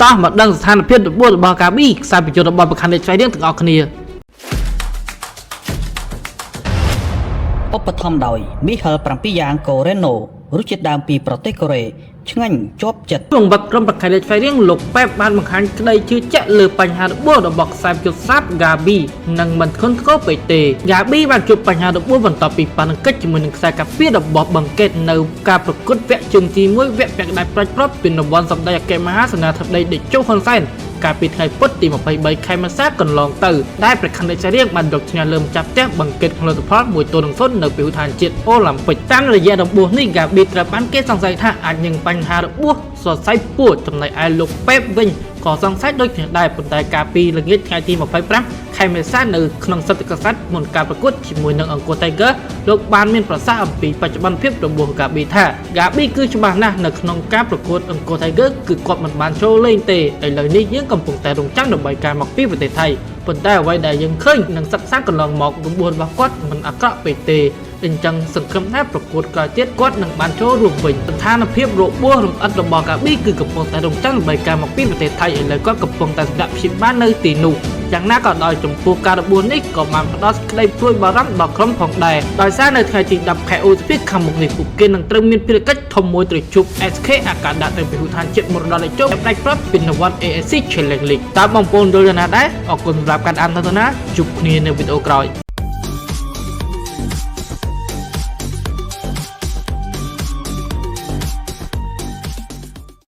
តោះមកដឹងស្ថានភាពរបស់កាប៊ីខ្សែបញ្ជូនរបស់ប្រខណ្ឌលេខស្វែងរៀងទាំងអស់គ្នា ឧបត្ថម្ភដោយមីហិល7យ៉ាងកូរ៉េណូរសជាតិដើមពីប្រទេសកូរ៉េឆ្ងាញ់ជាប់ចិត្ត ក្នុងវគ្គក្រុមប្រខណ្ឌលេខស្វែងរៀងលោកប៉េបបានបង្ហាញក្តីជឿជាក់លើបញ្ហារបួសរបស់ខ្សែបញ្ជូនសាបហ្គាប៊ីនិងមិនធ្ងន់ធ្ងរពេកទេហ្គាប៊ីបានជួបបញ្ហារបួសបន្ទាប់ពីប៉ះនឹងកិច្ចជាមួយនឹងខ្សែកាពីរបស់បង្កេតនៅការប្រកួតវគ្គជើងទី1វគ្គពាក់កណ្ដាលប្រាច់ប្រប់ពីរង្វាន់សម្ដេចអគ្គមហាសេនាធិបតីតេជោហ៊ុនសែនកាលពីថ្ងៃពុធទី23ខែមេសាកន្លងទៅដែលប្រខណ្ឌលេខស្វែងរៀងបានយកឈ្នះលើម្ចាស់ផ្ទះបង្កេតផលិតផល1-0នៅពីឧទ្យានជាតិអូឡ িম্প ិកតាមរយៈរបួសនេះហ្គាប៊ីត្រូវបានគេសង្ស័យថាអាចនឹងបញ្ហារបួសសរសៃពួរចំណែកឯលោកប៉េបវិញក៏សង្ស័យដូចគ្នាដែរប៉ុន្តែកាលពីល្ងាចថ្ងៃទី25ខែមេសានៅក្នុងសតកស័តមុនការប្រកួតជាមួយនឹងអង្គរ Tiger លោកបានមានប្រសាសន៍អំពីបច្ចុប្បន្នភាពរបស់ហ្គាប៊ីថាហ្គាប៊ីគឺច្បាស់ណាស់នៅក្នុងការប្រកួតអង្គរ Tiger គឺគាត់មិនបានចូលលេងទេឥឡូវនេះយើងកំពុងតែរងចាំដើម្បីការមកពីប្រទេសថៃប៉ុន្តែអ្វីដែលយើងឃើញនឹងសិក្សាកន្លងមករបួសរបស់គាត់មិនអាក្រក់ពេកទេអញ្ចឹងសង្ឃឹមថាប្រកួតក្រោយទៀតគាត់នឹងបានចូលរួមវិញស្ថានភាពរបួសរំអិតរបស់ហ្គាប៊ីគឺកំពុងតែរងចាំដើម្បីការមកពីប្រទេសថៃឥឡូវគាត់កំពុងតែស្ដាប់ព្យាបាលនៅទីនោះយ៉ាងណាក៏ដោយចំពោះការរបួសនេះក៏បានផ្ដល់ក្តីព្រួយបារម្ភដល់ក្រុមផងដែរដោយសារនៅថ្ងៃទី10ខែឧសភាខាងមុខនេះពួកគេនឹងត្រូវមានភារកិច្ចធំមួយត្រូវជួប SK អាកាដាទៅពីឧទ្យានជាតិមរតកតេជោផ្នែកប្រាប់ពីរង្វាន់ AFC Challenge League តើបងប្អូនយល់យ៉ាងណាដែរអរគុណសម្រាប់ការអានទស្សនាជួបគ្នានៅវីដេអូក្រោយ